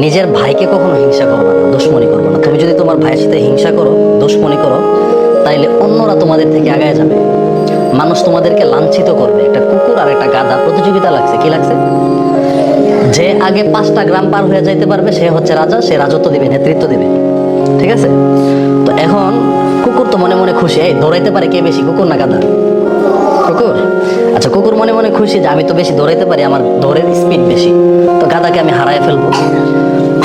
নিজের ভাইকে কখনো হিংসা করবে না, দুশ্মনী করবে না। তুমি যদি তোমার ভাইয়ের সাথে হিংসা করো, দুশ্মনী করো, তাইলে অন্যরা তোমাদের থেকে আগায় যাবে। মানুষ তোমাদেরকে লাঞ্ছিত করবে। একটা কুকুর আর একটা গাধা প্রতিযোগিতা লাগছে, কি লাগছে? যে আগে 5টা গ্রাম পার হয়ে যাইতে পারবে সে হচ্ছে রাজা, সে রাজত্ব দিবে, নেতৃত্ব দিবে। ঠিক আছে? তো এখন কুকুর তো মনে মনে খুশি, এই দৌড়াইতে পারে কে বেশি, কুকুর না গাধা? কুকুর। আচ্ছা, কুকুর মনে মনে খুশি যে আমি তো বেশি দৌড়াইতে পারি, আমার দৌড়ের স্পিড বেশি, তো গাধাকে আমি হারায় ফেলবো।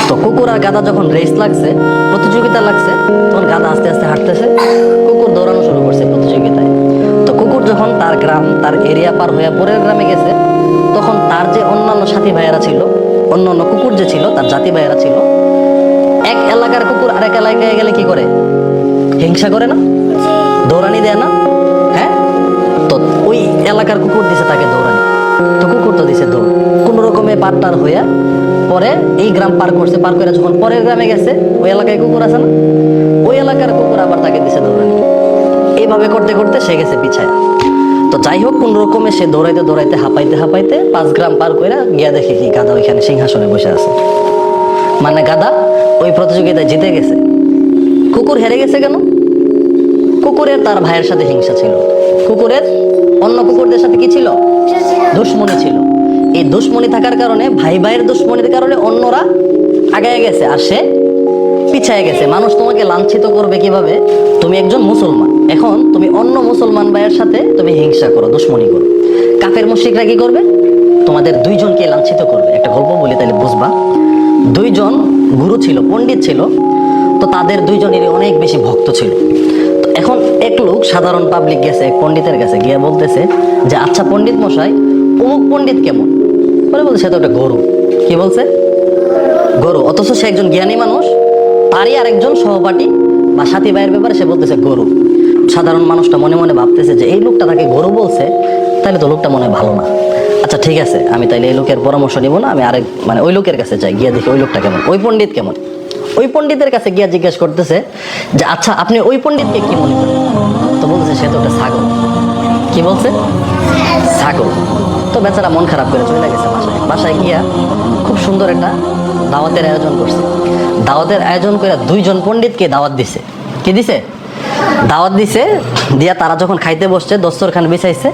তো কুকুর আর গাধা যখন রেস লাগছে, প্রতিযোগিতা লাগছে, তখন গাধা আস্তে আস্তে হাঁটতেছে, কুকুর দৌড়ানো শুরু করছে প্রতিযোগিতায়। তো কুকুর যখন তার গ্রাম, তার এরিয়া পার হয়ে পরের গ্রামে গেছে, তখন তার যে অন্যান্য সাথী ভাইয়েরা ছিল, অন্যান্য কুকুর যে ছিল, তার জাতি ভাইয়েরা ছিল, এক এলাকার কুকুর আরেক এলাকায় গেলে কি করে? হিংসা করে না? দৌড়ানি দেয় না? হ্যাঁ। তো ওই এলাকার কুকুর দিছে তাকে দৌড়ানি, তো কুকুর তো দিছে দৌড়, কোন রকমে পার হইয়া পরে এই গ্রাম পার করছে, পার করে যখন পরের গ্রামে গেছে, ওই এলাকায় কুকুর আছে না, ওই এলাকার কুকুর আবার তাকে দিছে দৌড়ানি। এইভাবে করতে করতে সে গেছে পিছায়। তো যাই হোক, কোন রকমে সে দৌড়াইতে দৌড়াইতে হাঁপাইতে হাঁপাইতে 5 গ্রাম পার করে গিয়া দেখে কি গাধা ওইখানে সিংহাসনে বসে আছে। মানে গাধা ওই প্রতিযোগিতায় জিতে গেছে। কুকুর হেরে গেছে কেন? কুকুরের তার ভাইয়ের সাথে হিংসা ছিল, কুকুরের অন্য কুকুরদের সাথে কি ছিল? দুশ্মনী ছিল। এই দুশ্মনী থাকার কারণে, ভাই ভাইয়ের দুশ্মনীর কারণে অন্যরা আগায় গেছে আর সে পিছায় গেছে। মানুষ তোমাকে লাঞ্ছিত করবে কিভাবে? তুমি একজন মুসলমান, এখন তুমি অন্য মুসলমান ভাইয়ের সাথে তুমি হিংসা করো, দুশ্মনী করো। কাফের মুশরিকরা কি করবে? তোমাদের দুইজনকে লাঞ্ছিত করবে। একটা গল্প বলি তাহলে বুঝবা। 2 জন গুরু ছিল, পণ্ডিত ছিল, তো তাদের 2 জনেরই অনেক বেশি ভক্ত ছিল। তো এখন এক লোক, সাধারণ পাবলিক গেছে এক পণ্ডিতের কাছে, গিয়ে বলতেছে যে আচ্ছা পণ্ডিত মশাই, অমুক পণ্ডিত কেমন? বলে বলছে সে তো একটা গরু। কি বলছে? গরু। অথচ সে একজন জ্ঞানী মানুষ, তারই আরেকজন সহপাঠী বা সাথী ভাইয়ের ব্যাপারে সে বলতেছে গরু। সাধারণ মানুষটা মনে মনে ভাবতেছে যে এই লোকটা তাকে গরু বলছে, তাহলে তো লোকটা মনে হয় ভালো না। আচ্ছা ঠিক আছে, আমি তাইলে এই লোকের পরামর্শ নিব না, আমি ওই লোকের কাছে যাই, গিয়ে দেখি ওই লোকটা কেমন, ওই পণ্ডিত কেমন। ওই পণ্ডিতের কাছে গিয়া জিজ্ঞেস করতেছে যে আচ্ছা আপনি ওই পণ্ডিতকে কি মনে করেন? তো বলতেছে সে তো একটা ছাগল। কি বলছে? ছাগল। তো বেচারা মন খারাপ করে চলে গেছে বাসায়। বাসায় গিয়া খুব সুন্দর একটা দাওয়াতের আয়োজন করছে। দাওয়াতের আয়োজন করে 2 জন পণ্ডিতকে দাওয়াত দিছে। কি দিছে? দাওয়াত দিছে। দিয়া তারা যখন খাইতে বসছে, দস্তরখান বিছাইছে,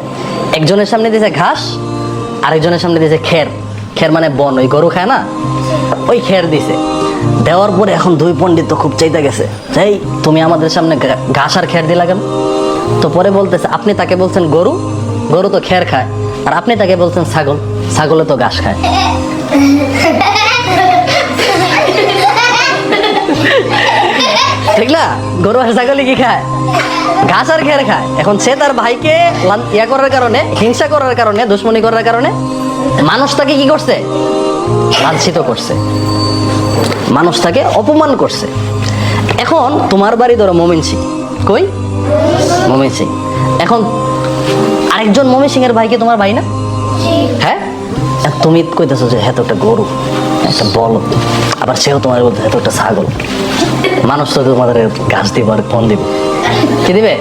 একজনের সামনে দিছে ঘাস, আরেকজনের সামনে দিছে খের। খের মানে বন, ওই গরু খায় না, ওই খের দিছে। দেওয়ার পরে এখন 2 পণ্ডিত তো খুব চাইতে গেছে, এই তুমি আমাদের সামনে ঘাস আর খের দিলা কেন? তো পরে বলতেছে আপনি তাকে বলছেন গরু, গরু তো খের খায়, আর আপনি তাকে বলছেন ছাগল, ছাগলে তো ঘাস খায়। ঠিক না? গরু আর ছাগলে কি খায়? ঘাস আর খের খায়। এখন সে তার ভাইকে ইয়া করার কারণে, হিংসা করার কারণে, দুশ্মনী করার কারণে মানুষ তাকে কি করছে? লাঞ্ছিত করছে, মানুষ তাকে অপমান করছে। এখন তোমার বাড়ি ধরো ময়মনসিং, কই? ময়মনসিং। এখন আরেকজন ময়মনসিং এর ভাইকে তোমার ভাই না? হ্যাঁ। তুমি কইতেছো যে হ্যাঁ তো একটা গরু, একটা বলদ, আবার সেও তোমার বলতে হ্যাঁ তো একটা ছাগল। মানুষ তো তোমাদের ঘাস দিব আর ফোন দিব, কি দিবে?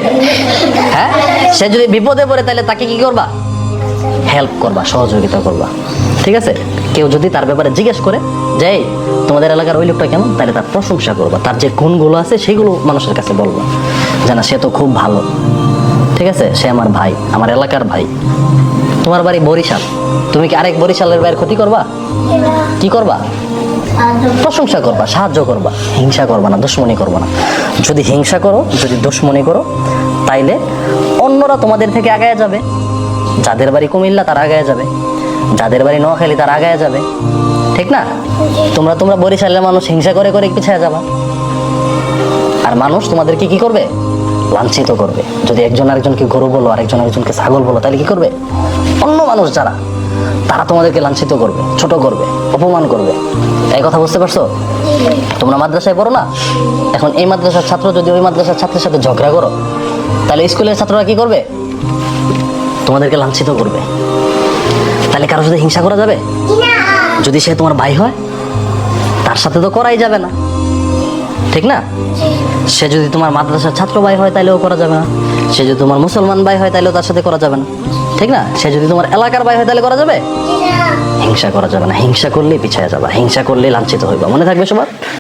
হ্যাঁ। সে যদি বিপদে পড়ে তাহলে তাকে কি করবা? হেল্প করবা, সহযোগিতা করবা। ঠিক আছে? কেউ যদি তার ব্যাপারে জিজ্ঞেস করে যে তোমাদের এলাকার ওই লোকটা কেমন, তাহলে তার প্রশংসা করবা, তার যে গুণগুলো আছে সেগুলো মানুষের কাছে বলবা, জানা সে তো খুব ভালো। ঠিক আছে? সে আমার ভাই, আমার এলাকার ভাই। তোমার বাড়ি বরিশাল, তুমি কি আরেক বরিশালের ভাইয়ের ক্ষতি করবা? কি করবা? প্রশংসা করবা, সাহায্য করবা, হিংসা করবা না, দুশ্মনী করবা না। যদি হিংসা করো, যদি দুশ্মনী করো, তাইলে অন্যরা তোমাদের থেকে আগায় যাবে। যাদের বাড়ি কুমিল্লা তারা আগায় যাবে, যাদের বাড়ি নোয়াখালী তারা আগায় যাবে। ঠিক না? তোমরা বরিশালের মানুষ হিংসা করে করে পিছিয়ে যাবা, আর মানুষ তোমাদেরকে কি করবে? লাঞ্ছিত করবে। যদি একজন আরেকজনকে গরু বলো, আরেকজন আরেকজনকে ছাগল বলো, তাহলে কি করবে? অন্য মানুষ যারা, তারা তোমাদেরকে লাঞ্ছিত করবে, ছোট করবে, অপমান করবে। এই কথা বুঝতে পারছো? তোমরা মাদ্রাসায় পড়ো না? এখন এই মাদ্রাসার ছাত্র যদি ওই মাদ্রাসার ছাত্রের সাথে ঝগড়া করো, তাহলে স্কুলের ছাত্ররা কি করবে? তোমাদেরকে লাঞ্ছিত করবে। তাহলে কারোর সাথে হিংসা করা যাবে? যদি সে তোমার ভাই হয়, তার সাথে তো করাই যাবে না। ঠিক না? সে যদি তোমার মাদ্রাসার ছাত্র ভাই হয় তাহলেও করা যাবে না, সে যদি তোমার মুসলমান ভাই হয় তাহলেও তার সাথে করা যাবে না। ঠিক না? সে যদি তোমার এলাকার বাইরে হয় তাহলে করা যাবে? হিংসা করা যাবে না, হিংসা করলেই পিছিয়ে যাবা, হিংসা করলেই লাঞ্ছিত হইবা, মনে থাকবে সবার।